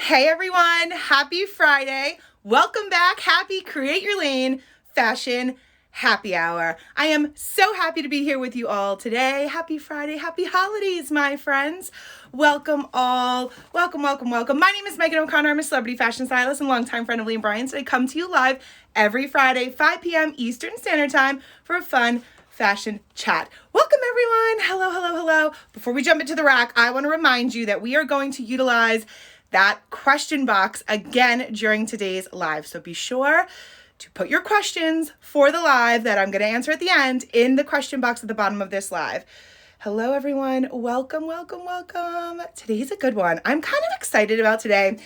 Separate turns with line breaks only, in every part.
Hey everyone, happy Friday. Welcome back. Happy Create Your Lane Fashion Happy Hour. I am so happy to be here with you all today. Happy Friday, happy holidays, my friends. Welcome all. Welcome. My name is Megan O'Connor. I'm a celebrity fashion stylist and longtime friend of Livi and Bryant. So I come to you live every Friday, 5 p.m. Eastern Standard Time for a fun fashion chat. Welcome everyone. Hello. Before we jump into the rack, I want to remind you that we are going to utilize that question box again during today's live. So be sure to put your questions for the live that I'm going to answer at the end in the question box at the bottom of this live. Hello everyone. Welcome. Today's a good one. I'm kind of excited about today.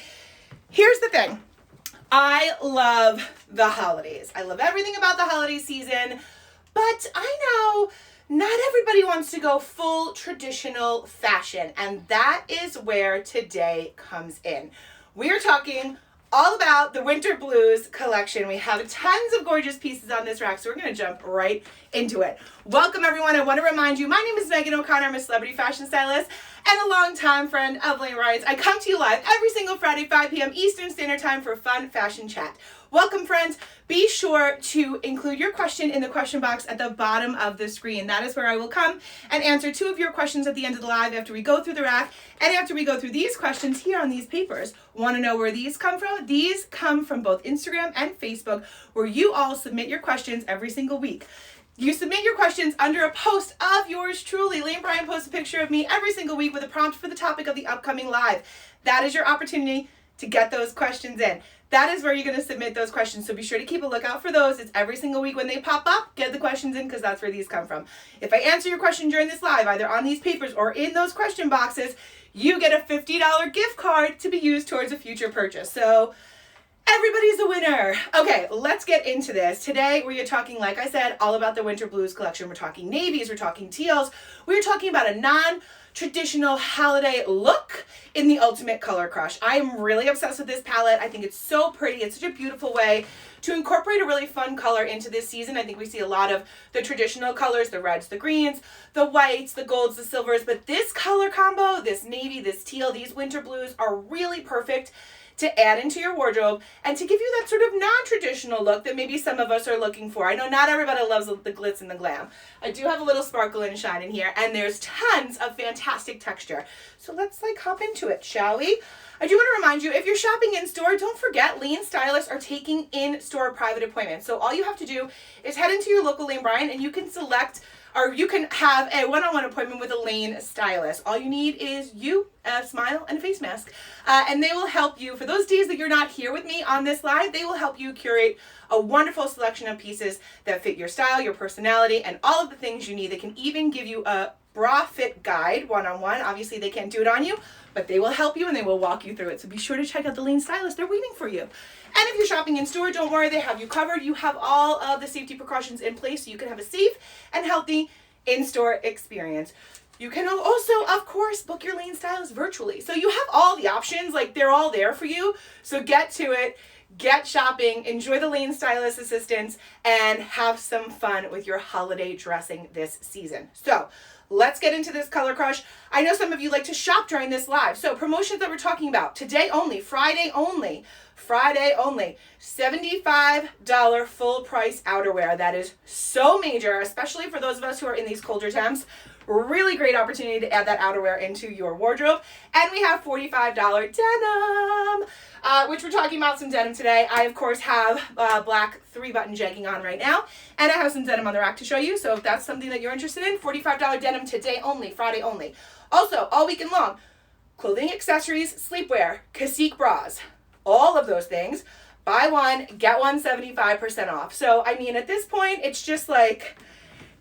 Here's the thing. I love the holidays. I love everything about the holiday season, but I know not everybody wants to go full traditional fashion, and that is where today comes in. We are talking all about the Winter Blues collection. We have tons of gorgeous pieces on this rack, so we're going to jump right into it. Welcome, everyone. I want to remind you, my name is Megan O'Connor. I'm a celebrity fashion stylist and a longtime friend of Livi Ryan's. I come to you live every single Friday, 5 p.m. Eastern Standard Time for a fun fashion chat. Welcome, friends. Be sure to include your question in the question box at the bottom of the screen. That is where I will come and answer 2 of your questions at the end of the live after we go through the rack and after we go through these questions here on these papers. Want to know where these come from? These come from both Instagram and Facebook, where you all submit your questions every single week. You submit your questions under a post of yours truly. Livi and Bryant posts a picture of me every single week with a prompt for the topic of the upcoming live. That is your opportunity to get those questions in. That is where you're going to submit those questions. So be sure to keep a lookout for those. It's every single week when they pop up. Get the questions in because that's where these come from. If I answer your question during this live, either on these papers or in those question boxes, you get a $50 gift card to be used towards a future purchase. So everybody's a winner. Okay, let's get into this. Today we are talking, like I said, all about the Winter Blues collection. We're talking navies, we're talking teals. We're talking about a non-traditional holiday look in the ultimate color crush. I am really obsessed with this palette. I think it's so pretty. It's such a beautiful way to incorporate a really fun color into this season. I think we see a lot of the traditional colors, the reds, the greens, the whites, the golds, the silvers, but this color combo, this navy, this teal, these winter blues are really perfect to add into your wardrobe and to give you that sort of non-traditional look that maybe some of us are looking for. I know not everybody loves the glitz and the glam. I do have a little sparkle and shine in here, and there's tons of fantastic texture. So let's hop into it, shall we? I do want to remind you, if you're shopping in store, don't forget Lean stylists are taking in-store private appointments. So all you have to do is head into your local Livi Bryant and you can select, or you can have a one-on-one appointment with a Lane stylist. All you need is you, a smile, and a face mask. And they will help you, for those days that you're not here with me on this live, they will help you curate a wonderful selection of pieces that fit your style, your personality, and all of the things you need. They can even give you a bra fit guide one-on-one. Obviously, they can't do it on you, but they will help you and they will walk you through it. So be sure to check out the Lean stylist. They're waiting for you. And if you're shopping in store, don't worry, they have you covered. You have all of the safety precautions in place so you can have a safe and healthy in-store experience. You can also, of course, book your Lean stylist virtually. So you have all the options, they're all there for you. So get to it, get shopping, enjoy the Lean stylist assistance, and have some fun with your holiday dressing this season. So let's get into this color crush. I know some of you like to shop during this live. So promotions that we're talking about, today only, Friday only, $75 full price outerwear. That is so major, especially for those of us who are in these colder temps. Really great opportunity to add that outerwear into your wardrobe. And we have $45 denim, which we're talking about some denim today. I, of course, have black 3-button jegging on right now, and I have some denim on the rack to show you. So if that's something that you're interested in, $45 denim today only, Friday only. Also, all weekend long, clothing, accessories, sleepwear, cacique bras, all of those things. Buy one, get one 75% off. So, I mean, at this point, it's just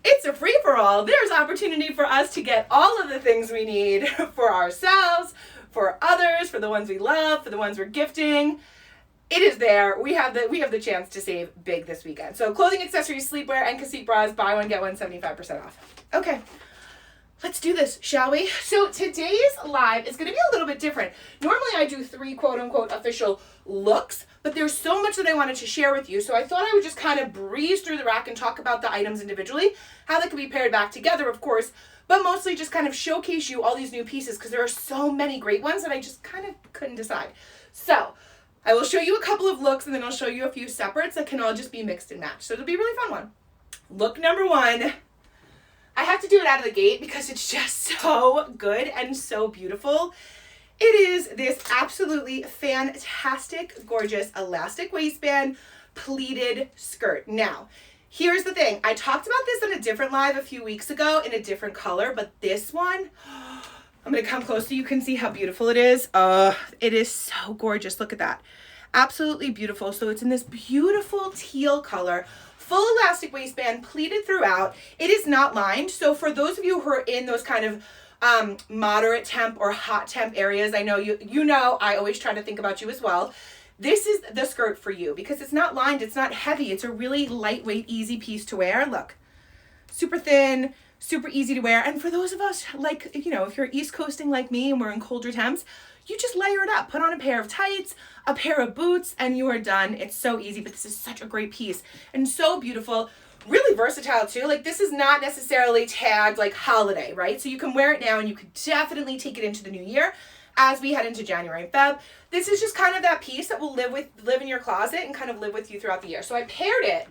it's a free-for-all. There's opportunity for us to get all of the things we need for ourselves, for others, for the ones we love, for the ones we're gifting. It is there. We have the chance to save big this weekend. So clothing, accessories, sleepwear, and cacique bras, buy one, get one 75% off. Okay. Let's do this, shall we? So today's live is going to be a little bit different. Normally I do 3 quote-unquote official looks, but there's so much that I wanted to share with you. So I thought I would just kind of breeze through the rack and talk about the items individually, how they can be paired back together, of course, but mostly just kind of showcase you all these new pieces because there are so many great ones that I just kind of couldn't decide. So I will show you a couple of looks and then I'll show you a few separates that can all just be mixed and matched. So it'll be a really fun one. Look number one. I have to do it out of the gate because it's just so good and so beautiful. It is this absolutely fantastic, gorgeous elastic waistband pleated skirt. Now, here's the thing. I talked about this in a different live a few weeks ago in a different color, but this one, I'm going to come close so you can see how beautiful it is. It is so gorgeous. Look at that. Absolutely beautiful. So it's in this beautiful teal color, full elastic waistband, pleated throughout. It is not lined. So for those of you who are in those kind of moderate temp or hot temp areas, I know you know I always try to think about you as well. This is the skirt for you because it's not lined, it's not heavy. It's a really lightweight, easy piece to wear. Look, super thin, super easy to wear. And for those of us, like, you know, if you're East Coasting like me and we're in colder temps, you just layer it up. Put on a pair of tights, a pair of boots, and you are done. It's so easy, but this is such a great piece and so beautiful. Really versatile too. Like, this is not necessarily tagged like holiday, right? So you can wear it now and you could definitely take it into the new year as we head into January and Feb. This is just kind of that piece that will live in your closet and kind of live with you throughout the year. So I paired it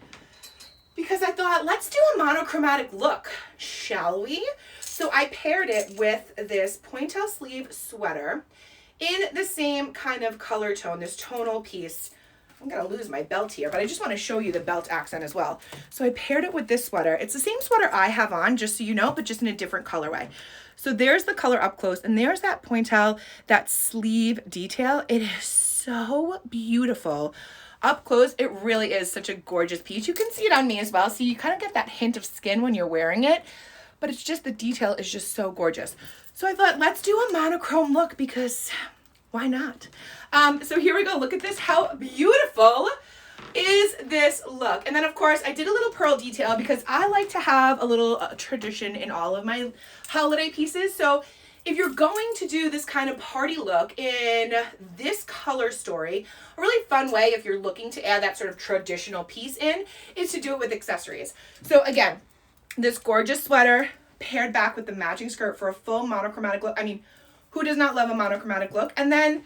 because I thought, let's do a monochromatic look, shall we? So I paired it with this Pointelle Sleeve Sweater in the same kind of color tone, this tonal piece. I'm gonna lose my belt here, but I just want to show you the belt accent as well. So I paired it with this sweater. It's the same sweater I have on, just so you know, but just in a different colorway. So there's the color up close, and there's that pointelle, that sleeve detail. It is so beautiful. Up close, it really is such a gorgeous piece. You can see it on me as well. So you kind of get that hint of skin when you're wearing it, but it's just, the detail is just so gorgeous. So I thought, let's do a monochrome look because why not? So here we go. Look at this. How beautiful is this look? And then of course I did a little pearl detail because I like to have a little tradition in all of my holiday pieces. So if you're going to do this kind of party look in this color story, a really fun way if you're looking to add that sort of traditional piece in is to do it with accessories. So again, this gorgeous sweater paired back with the matching skirt for a full monochromatic look. I mean, who does not love a monochromatic look? And then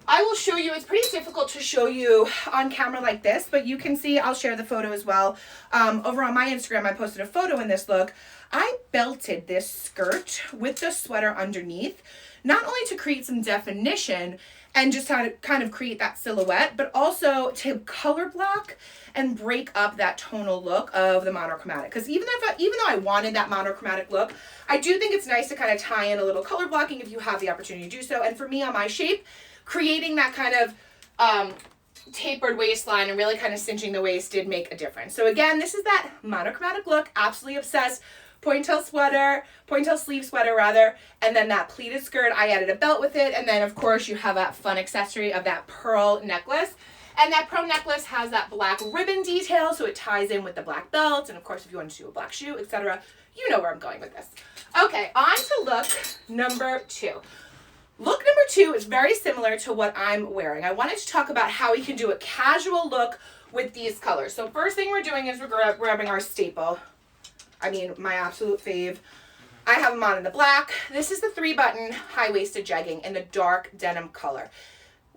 I will show you, it's pretty difficult to show you on camera like this, but you can see, I'll share the photo as well. Over on my Instagram, I posted a photo in this look. I belted this skirt with the sweater underneath, not only to create some definition and just kind of create that silhouette, but also to color block and break up that tonal look of the monochromatic. Because even though I wanted that monochromatic look, I do think it's nice to kind of tie in a little color blocking if you have the opportunity to do so. And for me on my shape, creating that kind of tapered waistline and really kind of cinching the waist did make a difference. So again, this is that monochromatic look, absolutely obsessed. Pointelle sleeve sweater rather, and then that pleated skirt. I added a belt with it, and then of course you have that fun accessory of that pearl necklace. And that pearl necklace has that black ribbon detail, so it ties in with the black belt, and of course if you want to do a black shoe, etc., you know where I'm going with this. Okay, on to look number two. Look number two is very similar to what I'm wearing. I wanted to talk about how we can do a casual look with these colors. So first thing we're doing is we're grabbing our staple. I mean, my absolute fave. I have them on in the black. This is the 3-button high-waisted jegging in the dark denim color.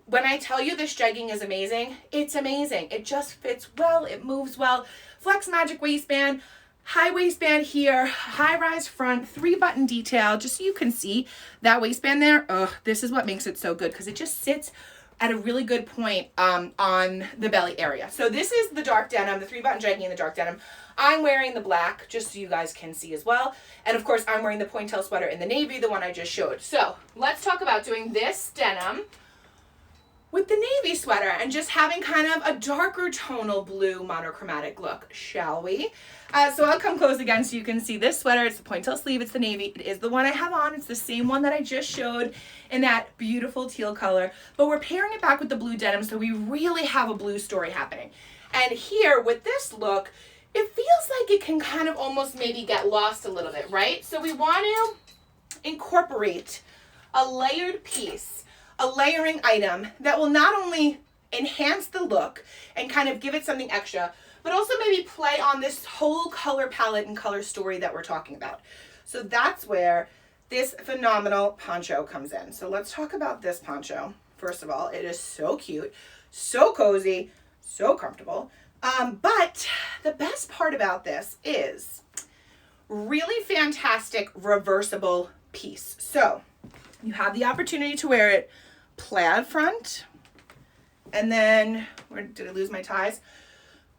When I tell you this jegging is amazing, it's amazing. It just fits well. It moves well. Flex magic waistband. High waistband here, high rise front, 3-button detail, just so you can see that waistband there. This is what makes it so good because it just sits at a really good point on the belly area. So this is the dark denim, the 3-button jegging in the dark denim. I'm wearing the black, just so you guys can see as well. And of course, I'm wearing the Pointelle sweater in the navy, the one I just showed. So let's talk about doing this denim with the navy sweater and just having kind of a darker tonal blue monochromatic look, shall we? So I'll come close again so you can see this sweater. It's the Pointelle sleeve, it's the navy. It is the one I have on. It's the same one that I just showed in that beautiful teal color, but we're pairing it back with the blue denim so we really have a blue story happening. And here with this look, it feels like it can kind of almost maybe get lost a little bit, right? So we want to incorporate a layered piece, a layering item that will not only enhance the look and kind of give it something extra, but also maybe play on this whole color palette and color story that we're talking about. So that's where this phenomenal poncho comes in. So let's talk about this poncho. First of all, it is so cute, so cozy, so comfortable. But the best part about this is really fantastic reversible piece. So you have the opportunity to wear it plaid front, and then, where did I lose my ties?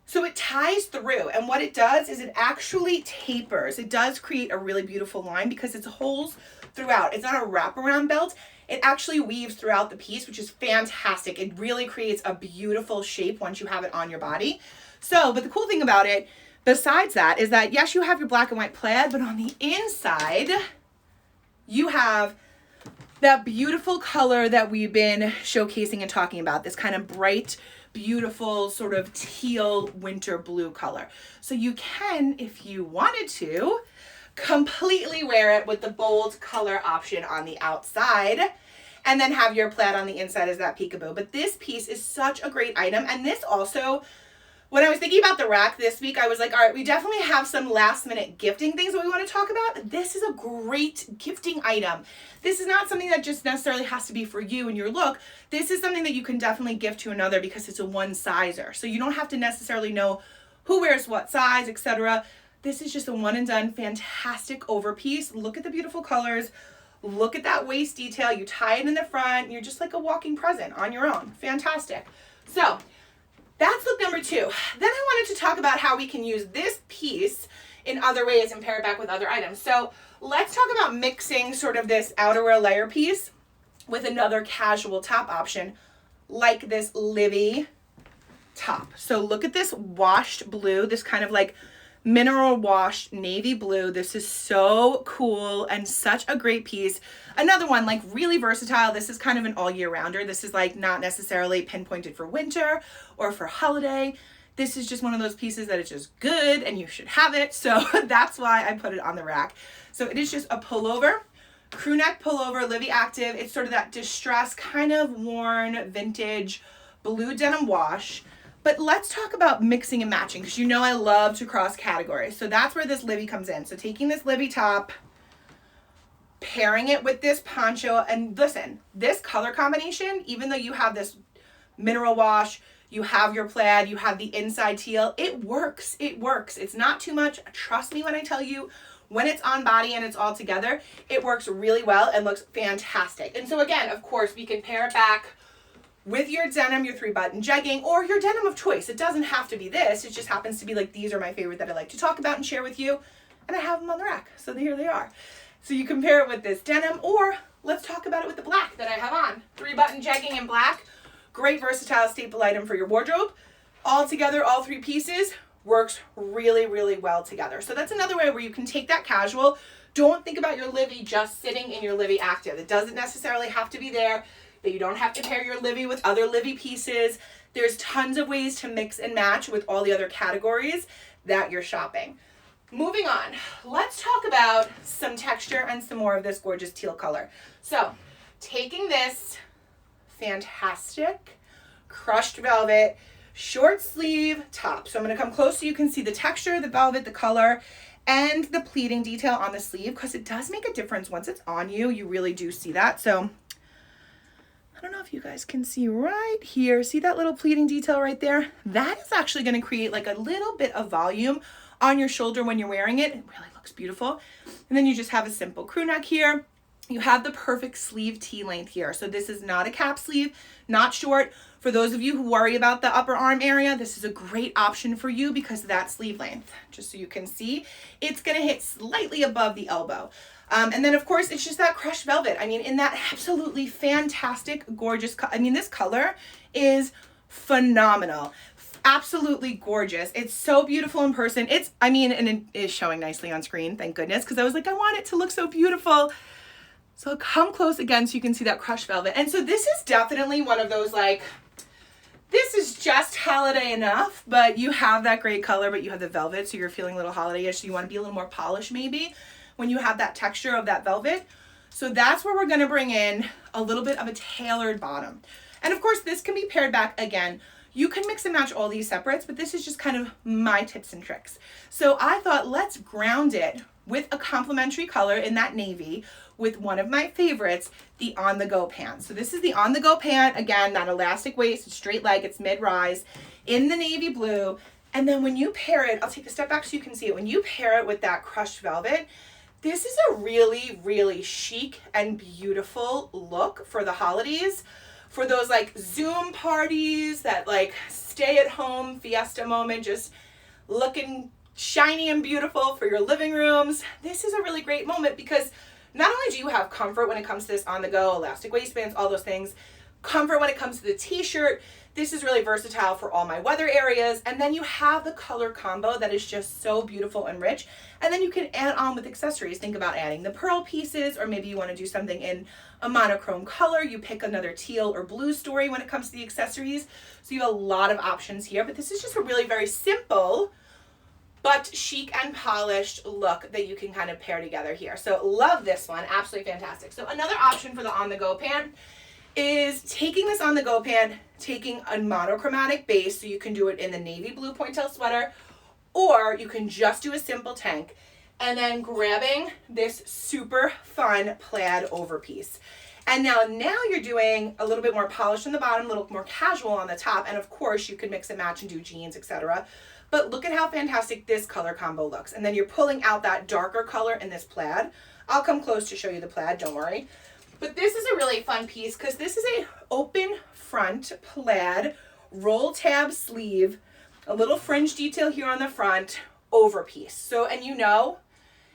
So it ties through, and what it does is it actually tapers. It does create a really beautiful line because it's holes throughout. It's not a wraparound belt. It actually weaves throughout the piece, which is fantastic. It really creates a beautiful shape once you have it on your body. So, but the cool thing about it, besides that, is that yes, you have your black and white plaid, but on the inside, you have that beautiful color that we've been showcasing and talking about, this kind of bright, beautiful sort of teal winter blue color. So you can, if you wanted to, completely wear it with the bold color option on the outside and then have your plaid on the inside as that peekaboo. But this piece is such a great item. And this also, when I was thinking about the rack this week, I was like, all right, we definitely have some last minute gifting things that we want to talk about. This is a great gifting item. This is not something that just necessarily has to be for you and your look. This is something that you can definitely gift to another because it's a one sizer. So you don't have to necessarily know who wears what size, etc. This is just a one and done fantastic overpiece. Look at the beautiful colors. Look at that waist detail. You tie it in the front. You're just like a walking present on your own. Fantastic. So that's look number 2. Then I wanted to talk about how we can use this piece in other ways and pair it back with other items. So let's talk about mixing sort of this outerwear layer piece with another casual top option like this Livi top. So look at this washed blue, this kind of like mineral washed navy blue. This is so cool and such a great piece. Another one, like really versatile. This is kind of an all year rounder. This is like not necessarily pinpointed for winter or for holiday. This is just one of those pieces that is just good and you should have it. So that's why I put it on the rack. So it is just a pullover, crew neck pullover, Livi Active. It's sort of that distressed, kind of worn, vintage blue denim wash. But let's talk about mixing and matching because you know I love to cross categories. So that's where this Livi comes in. So taking this Livi top, pairing it with this poncho, and listen, this color combination, even though you have this mineral wash, you have your plaid, you have the inside teal, it works. It works. It's not too much. Trust me when I tell you, when it's on body and it's all together, it works really well and looks fantastic. And so again, of course, we can pair it back with your denim, your 3-button jegging, or your denim of choice. It doesn't have to be this. It just happens to be like, these are my favorite that I like to talk about and share with you. And I have them on the rack. So here they are. So you can pair it with this denim, or let's talk about it with the black that I have on. 3-button jegging in black. Great versatile staple item for your wardrobe. All together, all 3 pieces, works really, really well together. So that's another way where you can take that casual. Don't think about your Livi just sitting in your Livi Active. It doesn't necessarily have to be there. That you don't have to pair your Livi with other Livi pieces. There's tons of ways to mix and match with all the other categories that you're shopping. Moving on, let's talk about some texture and some more of this gorgeous teal color. So taking this fantastic crushed velvet short sleeve top. So I'm going to come close so you can see the texture, the velvet, the color, and the pleating detail on the sleeve because it does make a difference once it's on you. You really do see that. So I don't know if you guys can see right here. See that little pleating detail right there? That is actually going to create like a little bit of volume on your shoulder when you're wearing it. It really looks beautiful. And then you just have a simple crew neck here. You have the perfect sleeve T length here. So this is not a cap sleeve, not short. For those of you who worry about the upper arm area, this is a great option for you because of that sleeve length. Just so you can see, it's going to hit slightly above the elbow. And then of course, it's just that crushed velvet. I mean, in that absolutely fantastic, gorgeous, this color is phenomenal. Absolutely gorgeous. It's so beautiful in person. And it is showing nicely on screen, thank goodness, because I was like, I want it to look so beautiful. So come close again so you can see that crushed velvet. And so this is definitely one of those like, this is just holiday enough, but you have that great color, but you have the velvet, so you're feeling a little holiday-ish, so you want to be a little more polished maybe when you have that texture of that velvet. So that's where we're going to bring in a little bit of a tailored bottom. And of course, this can be paired back again. You can mix and match all these separates, but this is just kind of my tips and tricks. So I thought, let's ground it with a complementary color in that navy with one of my favorites, the on-the-go pant. So this is the on-the-go pant. Again, that elastic waist, it's straight leg, it's mid-rise in the navy blue. And then when you pair it, I'll take a step back so you can see it. When you pair it with that crushed velvet, this is a really, really chic and beautiful look for the holidays. For those like Zoom parties, that like stay at home fiesta moment, just looking shiny and beautiful for your living rooms. This is a really great moment because not only do you have comfort when it comes to this on the go, elastic waistbands, all those things, comfort when it comes to the t-shirt. This is really versatile for all my weather areas. And then you have the color combo that is just so beautiful and rich. And then you can add on with accessories. Think about adding the pearl pieces, or maybe you want to do something in a monochrome color. You pick another teal or blue story when it comes to the accessories. So you have a lot of options here, but this is just a really very simple but chic and polished look that you can kind of pair together here. So love this one, absolutely fantastic. So another option for the on-the-go pant is taking this on-the-go pant, taking a monochromatic base, so you can do it in the navy blue Pointelle sweater, or you can just do a simple tank, and then grabbing this super fun plaid overpiece. And now you're doing a little bit more polished on the bottom, a little more casual on the top, and of course you can mix and match and do jeans, etc. But look at how fantastic this color combo looks. And then you're pulling out that darker color in this plaid. I'll come close to show you the plaid, don't worry. But this is a really fun piece because this is a open front plaid, roll tab sleeve, a little fringe detail here on the front, overpiece. So, and you know,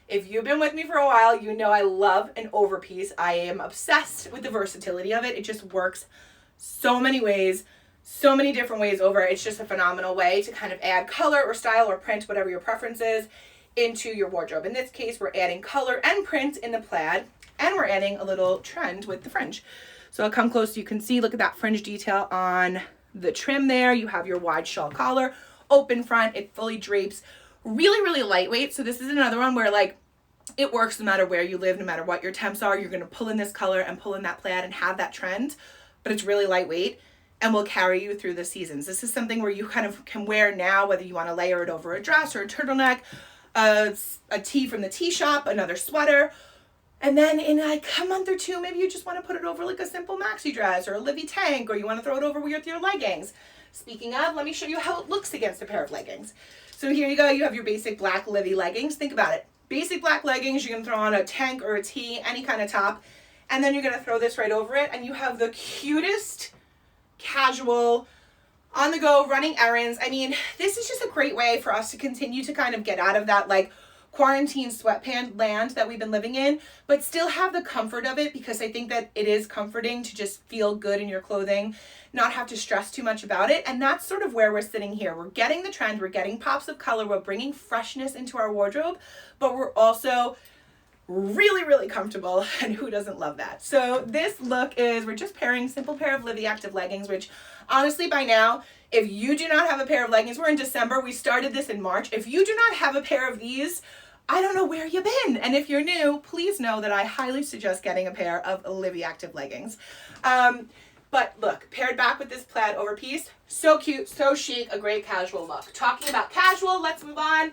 if you've been with me for a while, you know I love an overpiece. I am obsessed with the versatility of it. It just works so many ways, so many different ways over. It's just a phenomenal way to kind of add color or style or print, whatever your preference is, into your wardrobe. In this case, we're adding color and print in the plaid, and we're adding a little trend with the fringe. So I'll come close so you can see, look at that fringe detail on the trim there. You have your wide shawl collar, open front, it fully drapes, really, really lightweight. So this is another one where like it works no matter where you live, no matter what your temps are. You're gonna pull in this color and pull in that plaid and have that trend, but it's really lightweight and will carry you through the seasons. This is something where you kind of can wear now, whether you want to layer it over a dress or a turtleneck, a tee from the tea shop, another sweater. And then in like a month or two, maybe you just want to put it over like a simple maxi dress or a Livi tank, or you want to throw it over with your leggings. Speaking of, let me show you how it looks against a pair of leggings. So here you go, you have your basic black Livi leggings. Think about it. Basic black leggings, you're going to throw on a tank or a tee, any kind of top, and then you're going to throw this right over it, and you have the cutest casual on the go running errands. I mean, this is just a great way for us to continue to kind of get out of that like quarantine sweatpant land that we've been living in, but still have the comfort of it, because I think that it is comforting to just feel good in your clothing, not have to stress too much about it. And that's sort of where we're sitting here. We're getting the trend, we're getting pops of color, we're bringing freshness into our wardrobe, but we're also really, really comfortable, and who doesn't love that? So this look is, we're just pairing simple pair of Livi Active Leggings, which honestly by now, if you do not have a pair of leggings, we're in December, we started this in March. If you do not have a pair of these, I don't know where you've been. And if you're new, please know that I highly suggest getting a pair of Livi Active Leggings. But look, paired back with this plaid overpiece, so cute, so chic, a great casual look. Talking about casual, let's move on.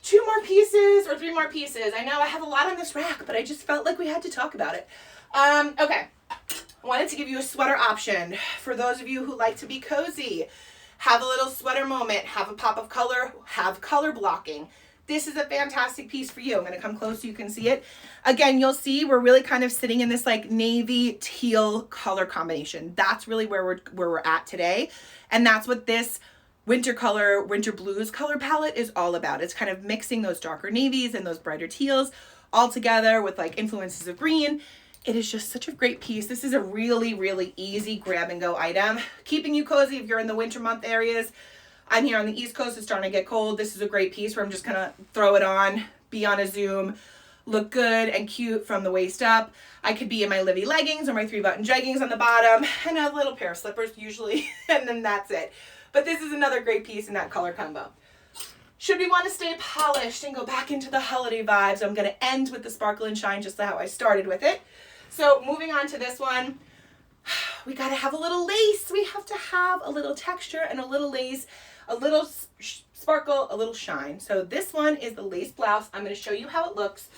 2 more pieces or 3 more pieces. I know I have a lot on this rack, but I just felt like we had to talk about it. Okay, I wanted to give you a sweater option for those of you who like to be cozy, have a little sweater moment, have a pop of color, have color blocking. This is a fantastic piece for you. I'm going to come close so you can see it. Again, you'll see we're really kind of sitting in this like navy teal color combination. That's really where we're at today, and that's what this winter color, winter blues color palette is all about. It's kind of mixing those darker navies and those brighter teals all together with like influences of green. It is just such a great piece. This is a really, really easy grab and go item, keeping you cozy if you're in the winter month areas. I'm here on the East Coast, it's starting to get cold. This is a great piece where I'm just gonna throw it on, be on a Zoom, look good and cute from the waist up. I could be in my Livi leggings or my 3-button jeggings on the bottom and a little pair of slippers usually, and then that's it. But this is another great piece in that color combo. Should we want to stay polished and go back into the holiday vibes, I'm going to end with the sparkle and shine just how I started with it. So moving on to this one, we got to have a little lace. We have to have a little texture and a little lace, a little sparkle, a little shine. So this one is the lace blouse. I'm going to show you how it looks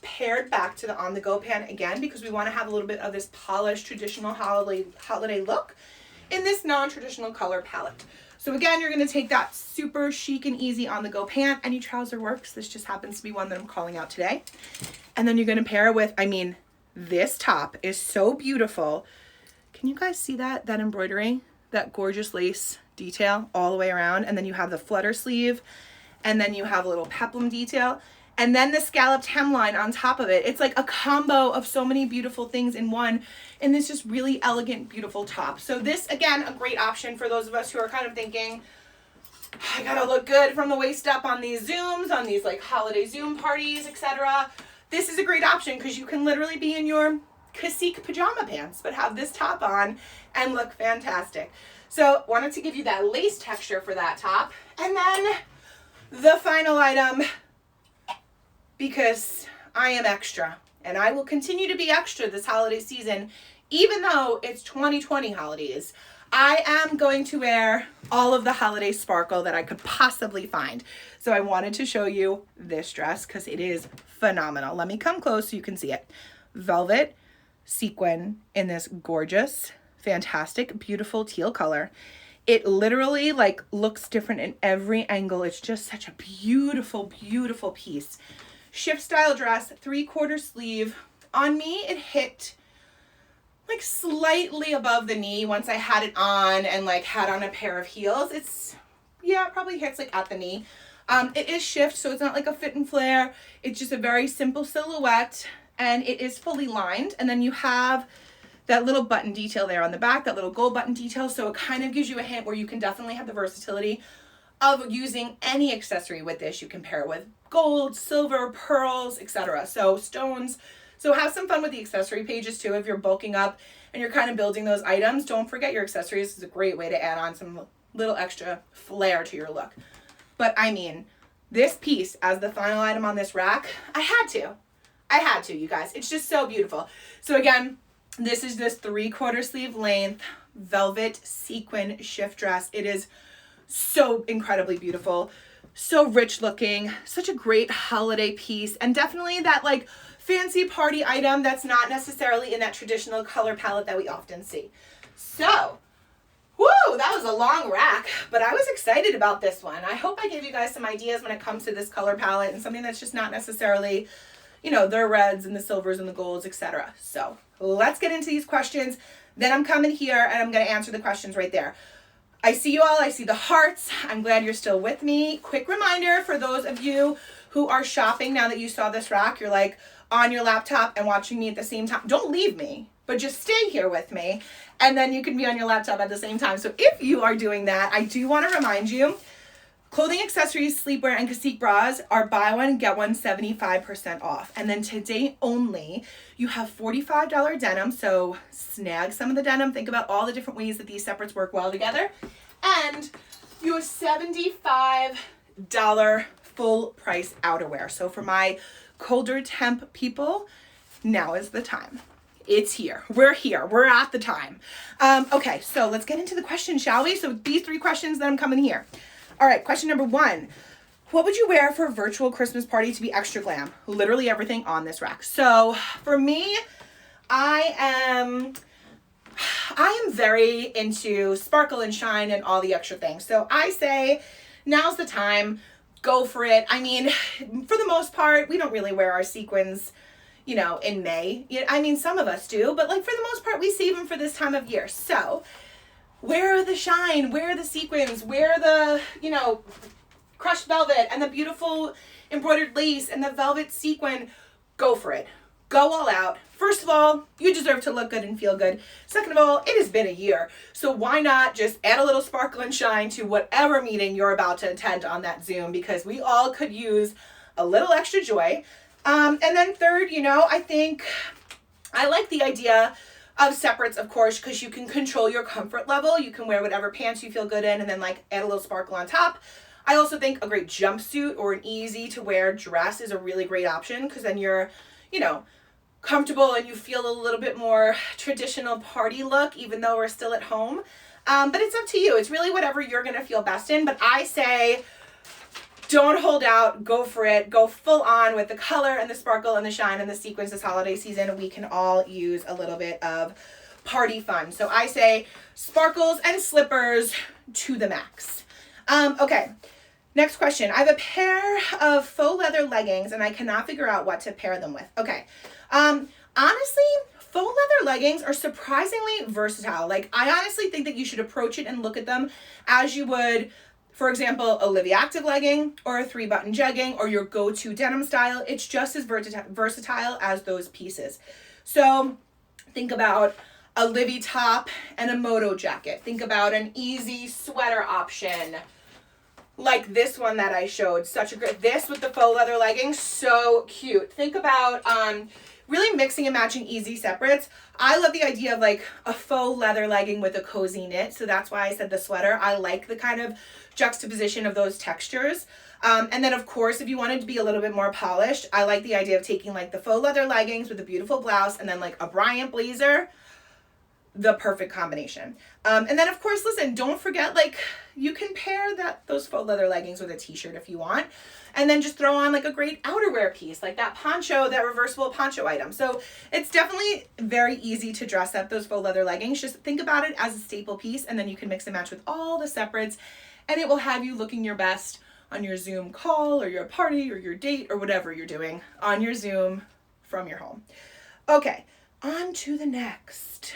paired back to the on-the-go pant again, because we want to have a little bit of this polished traditional holiday look in this non-traditional color palette. So again, you're going to take that super chic and easy on-the-go pant. Any trouser works. This just happens to be one that I'm calling out today. And then you're going to pair it with, I mean, this top is so beautiful. Can you guys see that embroidery, that gorgeous lace detail all the way around? And then you have the flutter sleeve, and then you have a little peplum detail, and then the scalloped hemline on top of it. It's like a combo of so many beautiful things in one, in this just really elegant, beautiful top. So this, again, a great option for those of us who are kind of thinking, I gotta look good from the waist up on these Zooms, on these like holiday Zoom parties, etc. This is a great option because you can literally be in your cacique pajama pants, but have this top on and look fantastic. So wanted to give you that lace texture for that top. And then the final item, because I am extra and I will continue to be extra this holiday season, even though it's 2020 holidays, I am going to wear all of the holiday sparkle that I could possibly find. So I wanted to show you this dress because it is phenomenal. Let me come close so you can see it. Velvet sequin in this gorgeous, fantastic, beautiful teal color. It literally like looks different in every angle. It's just such a beautiful, beautiful piece. Shift style dress, 3/4 sleeve. On me, it hit like slightly above the knee once I had it on and like had on a pair of heels. It's, yeah, it probably hits like at the knee. It is shift, so it's not like a fit and flare. It's just a very simple silhouette, and it is fully lined. And then you have that little button detail there on the back, that little gold button detail. So it kind of gives you a hint where you can definitely have the versatility of using any accessory with this. You can pair it with gold, silver, pearls, etc. So stones. So have some fun with the accessory pages too. If you're bulking up and you're kind of building those items, don't forget your accessories. This is a great way to add on some little extra flair to your look. But I mean, this piece as the final item on this rack, I had to, you guys. It's just so beautiful. So again, this is this 3/4 sleeve length velvet sequin shift dress. It is so incredibly beautiful, so rich looking, such a great holiday piece, and definitely that like fancy party item that's not necessarily in that traditional color palette that we often see. So, woo, that was a long rack, but I was excited about this one. I hope I gave you guys some ideas when it comes to this color palette and something that's just not necessarily, you know, the reds and the silvers and the golds, etc. So let's get into these questions. Then I'm coming here and I'm going to answer the questions right there. I see you all. I see the hearts. I'm glad you're still with me. Quick reminder for those of you who are shopping now that you saw this rack, you're like on your laptop and watching me at the same time. Don't leave me, but just stay here with me. And then you can be on your laptop at the same time. So if you are doing that, I do want to remind you, clothing, accessories, sleepwear, and cacique bras are buy one, get one 75% off. And then today only, you have $45 denim. So snag some of the denim. Think about all the different ways that these separates work well together. And you have $75 full price outerwear. So for my colder temp people, now is the time. It's here. We're here. We're at the time. Okay, so let's get into the questions, shall we? So these 3 questions that I'm coming here. All right, question number 1. What would you wear for a virtual Christmas party to be extra glam? Literally everything on this rack. So for me, I am very into sparkle and shine and all the extra things. So I say now's the time. Go for it. I mean, for the most part, we don't really wear our sequins, you know, in May. I mean, some of us do, but like for the most part, we save them for this time of year. So wear the shine, wear the sequins, wear the, you know, crushed velvet and the beautiful embroidered lace and the velvet sequin. Go for it. Go all out. First of all, you deserve to look good and feel good. Second of all, it has been a year. So why not just add a little sparkle and shine to whatever meeting you're about to attend on that Zoom, because we all could use a little extra joy. And then third, you know, I think I like the idea of separates, of course, because you can control your comfort level. You can wear whatever pants you feel good in and then like add a little sparkle on top. I also think a great jumpsuit or an easy to wear dress is a really great option, because then you're, you know, comfortable and you feel a little bit more traditional party look, even though we're still at home. But it's up to you. It's really whatever you're going to feel best in. But I say, don't hold out, go for it, go full on with the color and the sparkle and the shine and the sequins this holiday season. We can all use a little bit of party fun. So I say sparkles and slippers to the max. Okay, next question. I have a pair of faux leather leggings and I cannot figure out what to pair them with. Okay, honestly, faux leather leggings are surprisingly versatile. Like, I honestly think that you should approach it and look at them as you would, for example, a Livi Active Legging or a 3-button jegging or your go-to denim style. It's just as versatile as those pieces. So think about a Livi top and a moto jacket. Think about an easy sweater option like this one that I showed. Such a great, this with the faux leather leggings, so cute. Think about really mixing and matching easy separates. I love the idea of like a faux leather legging with a cozy knit. So that's why I said the sweater. I like the kind of juxtaposition of those textures. And then of course, if you wanted to be a little bit more polished, I like the idea of taking like the faux leather leggings with a beautiful blouse and then like a Bryant blazer. The perfect combination. And then of course, listen, don't forget, like, you can pair those faux leather leggings with a t-shirt if you want, and then just throw on like a great outerwear piece, like that poncho, that reversible poncho item. So it's definitely very easy to dress up those faux leather leggings. Just think about it as a staple piece, and then you can mix and match with all the separates, and it will have you looking your best on your Zoom call or your party or your date or whatever you're doing on your Zoom from your home. Okay, on to the next.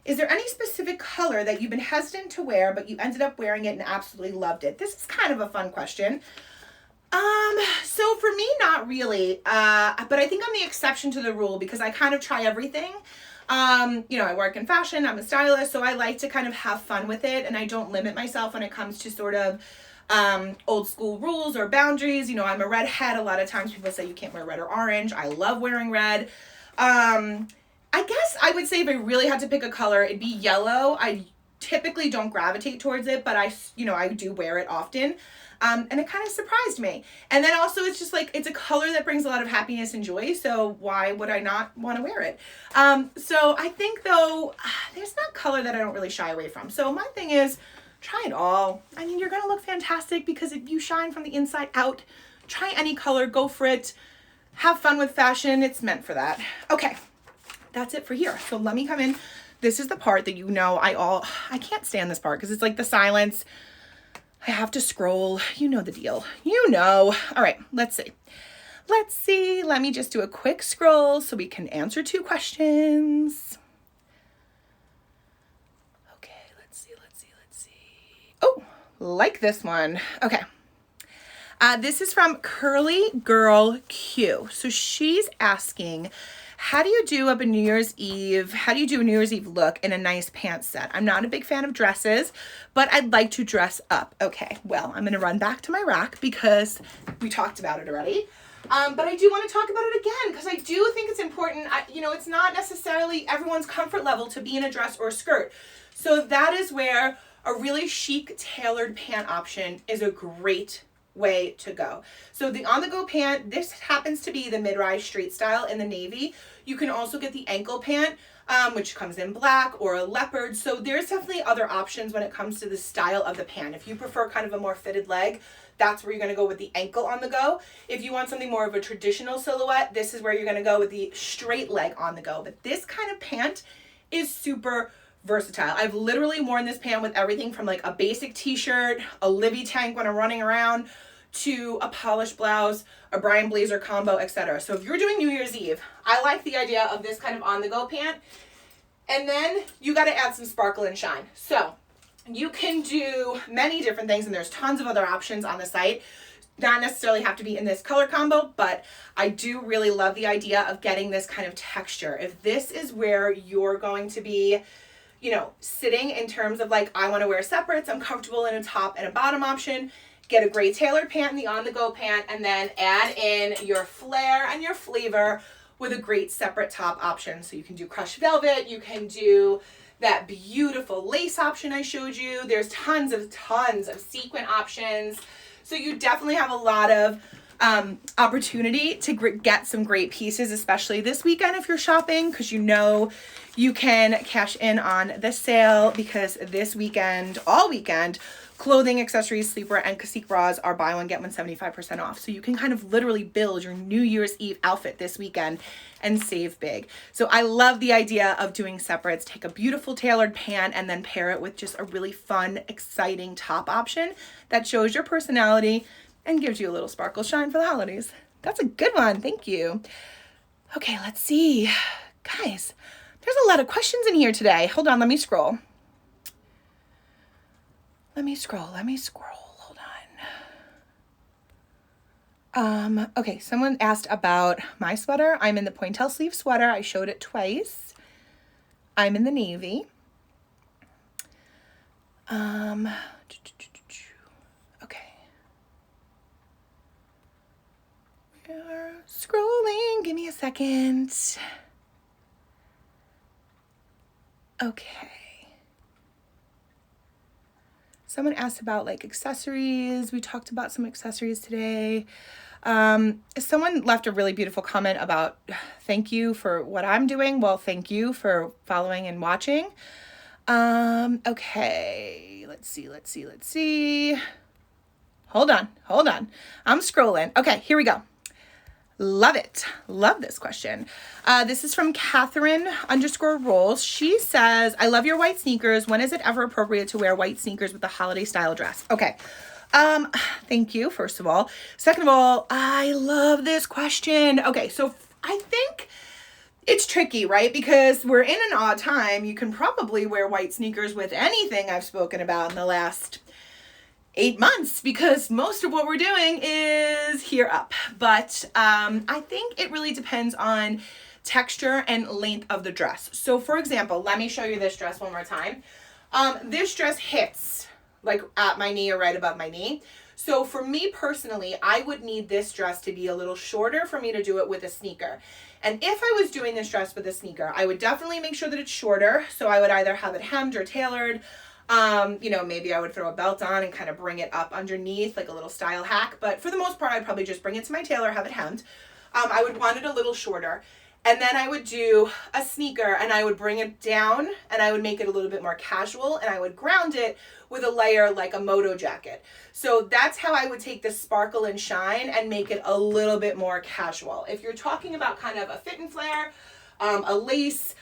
Is there any specific color that you've been hesitant to wear, but you ended up wearing it and absolutely loved it? This is kind of a fun question. So for me, not really. But I think I'm the exception to the rule because I kind of try everything. You know, I work in fashion, I'm a stylist, so I like to kind of have fun with it, and I don't limit myself when it comes to sort of old school rules or boundaries. You know, I'm a redhead. A lot of times people say you can't wear red or orange. I love wearing red. I guess I would say if I really had to pick a color, it'd be yellow. I typically don't gravitate towards it, but I do wear it often. And it kind of surprised me. And then also it's just like, it's a color that brings a lot of happiness and joy. So why would I not want to wear it? So I think though, there's not color that I don't really shy away from. So my thing is, try it all. I mean, you're going to look fantastic because if you shine from the inside out, try any color, go for it. Have fun with fashion. It's meant for that. Okay. That's it for here. So let me come in. This is the part that, you know, I can't stand this part because it's like the silence. I have to scroll. You know the deal. You know. All right, let's see. Let me just do a quick scroll so we can answer 2 questions. Okay, let's see. Oh, like this one. Okay. This is from Curly Girl Q. So she's asking, how do you do a New Year's Eve look in a nice pants set? I'm not a big fan of dresses, but I'd like to dress up. Okay, well, I'm gonna run back to my rack because we talked about it already. But I do want to talk about it again because I do think it's important. You know, it's not necessarily everyone's comfort level to be in a dress or a skirt. So that is where a really chic tailored pant option is a great way to go. So the on-the-go pant, this happens to be the mid-rise street style in the navy. You can also get the ankle pant, which comes in black or a leopard. So there's definitely other options when it comes to the style of the pant. If you prefer kind of a more fitted leg, that's where you're going to go with the ankle on the go. If you want something more of a traditional silhouette, this is where you're going to go with the straight leg on the go. But this kind of pant is super versatile. I've literally worn this pant with everything from like a basic t-shirt, a Livi tank when I'm running around, to a polished blouse, a Bryant blazer combo, etc. So if you're doing New Year's Eve, I like the idea of this kind of on-the-go pant. And then you got to add some sparkle and shine. So you can do many different things, and there's tons of other options on the site. Not necessarily have to be in this color combo, but I do really love the idea of getting this kind of texture. If this is where you're going to be, you know, sitting in terms of like, I want to wear separates, I'm comfortable in a top and a bottom option, get a gray tailored pant in the on-the-go pant, and then add in your flare and your flavor with a great separate top option. So you can do crushed velvet, you can do that beautiful lace option I showed you. There's tons of sequin options. So you definitely have a lot of opportunity to get some great pieces, especially this weekend if you're shopping, because you know you can cash in on the sale, because this weekend, all weekend, clothing, accessories, sleepwear, and cacique bras are buy one, get one 75% off. So you can kind of literally build your New Year's Eve outfit this weekend and save big. So I love the idea of doing separates. Take a beautiful tailored pant and then pair it with just a really fun, exciting top option that shows your personality and gives you a little sparkle shine for the holidays. That's a good one. Thank you. Okay, let's see. Guys, there's a lot of questions in here today. Hold on, let me scroll. Let me scroll. Hold on. Okay, someone asked about my sweater. I'm in the Pointelle Sleeve Sweater. I showed it twice. I'm in the navy. Okay. We're scrolling. Give me a second. Okay. Someone asked about like accessories. We talked about some accessories today. Someone left a really beautiful comment about thank you for what I'm doing. Well, thank you for following and watching. Okay, let's see. Hold on. I'm scrolling. Okay, here we go. Love it. Love this question. This is from Catherine_Rolls. She says, I love your white sneakers. When is it ever appropriate to wear white sneakers with a holiday style dress? Okay. Thank you, first of all. Second of all, I love this question. Okay, so I think it's tricky, right? Because we're in an odd time. You can probably wear white sneakers with anything I've spoken about in the last 8 months, because most of what we're doing is here up. But I think it really depends on texture and length of the dress. So for example, let me show you this dress one more time. This dress hits like at my knee or right above my knee. So for me personally, I would need this dress to be a little shorter for me to do it with a sneaker. And if I was doing this dress with a sneaker, I would definitely make sure that it's shorter. So I would either have it hemmed or tailored. Maybe I would throw a belt on and kind of bring it up underneath, like a little style hack. But for the most part, I'd probably just bring it to my tailor, have it hemmed. I would want it a little shorter. And then I would do a sneaker and I would bring it down and I would make it a little bit more casual, and I would ground it with a layer like a moto jacket. So that's how I would take the sparkle and shine and make it a little bit more casual. If you're talking about kind of a fit and flare, a lace,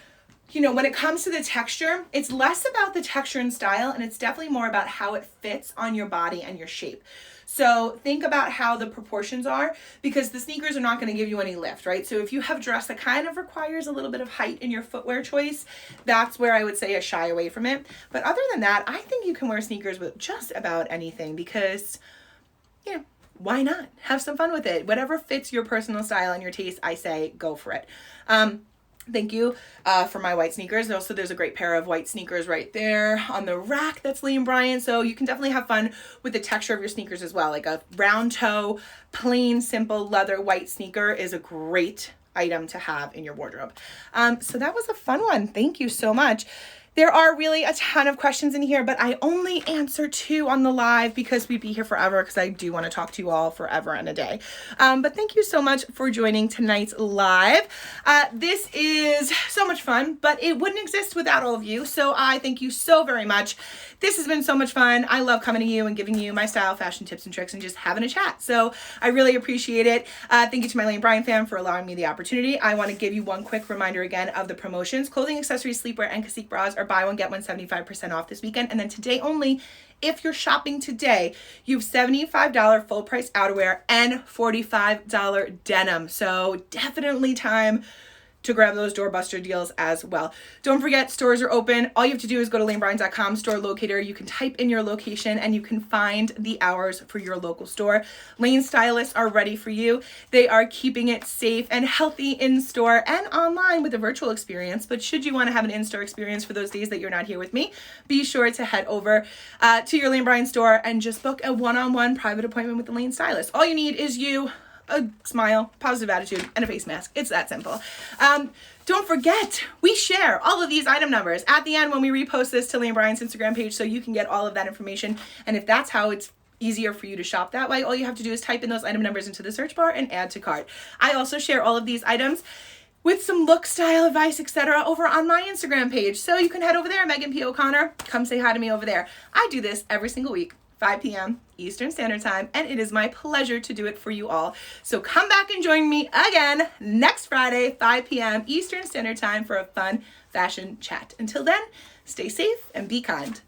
when it comes to the texture, it's less about the texture and style, and it's definitely more about how it fits on your body and your shape. So think about how the proportions are, because the sneakers are not going to give you any lift, right? So if you have a dress that kind of requires a little bit of height in your footwear choice, that's where I would say I shy away from it. But other than that, I think you can wear sneakers with just about anything, because, why not? Have some fun with it. Whatever fits your personal style and your taste, I say go for it. Thank you for my white sneakers. Also, there's a great pair of white sneakers right there on the rack that's Lee and Bryant. So you can definitely have fun with the texture of your sneakers as well. Like a round toe, plain, simple leather white sneaker is a great item to have in your wardrobe. So that was a fun one. Thank you so much. There are really a ton of questions in here, but I only answer 2 on the live because we'd be here forever, because I do want to talk to you all forever and a day. But thank you so much for joining tonight's live. This is so much fun, but it wouldn't exist without all of you. So I thank you so very much. This has been so much fun. I love coming to you and giving you my style, fashion tips and tricks, and just having a chat. So I really appreciate it. Thank you to my Lee and Bryant fam for allowing me the opportunity. I want to give you one quick reminder again of the promotions. Clothing, accessories, sleepwear, and cacique bras are buy one, get one 75% off this weekend. And then today only, if you're shopping today, you have $75 full price outerwear and $45 denim. So definitely time to grab those doorbuster deals as well. Don't forget, stores are open. All you have to do is go to lanebryan.com, store locator. You can type in your location and you can find the hours for your local store. Lane stylists are ready for you. They are keeping it safe and healthy in store and online with a virtual experience. But should you want to have an in-store experience for those days that you're not here with me, be sure to head over to your Lane Bryant store and just book a one-on-one private appointment with the Lane stylist. All you need is you, a smile, positive attitude, and a face mask. It's that simple. Don't forget, we share all of these item numbers at the end when we repost this to Lane Bryant's Instagram page, so you can get all of that information. And if that's how it's easier for you to shop that way. All you have to do is type in those item numbers into the search bar and add to cart. I also share all of these items with some look, style advice, etc. over on my Instagram page. So you can head over there, Megan P. O'Connor. Come say hi to me over there. I do this every single week, 5 p.m. Eastern Standard Time, and it is my pleasure to do it for you all. So come back and join me again next Friday, 5 p.m. Eastern Standard Time for a fun fashion chat. Until then, stay safe and be kind.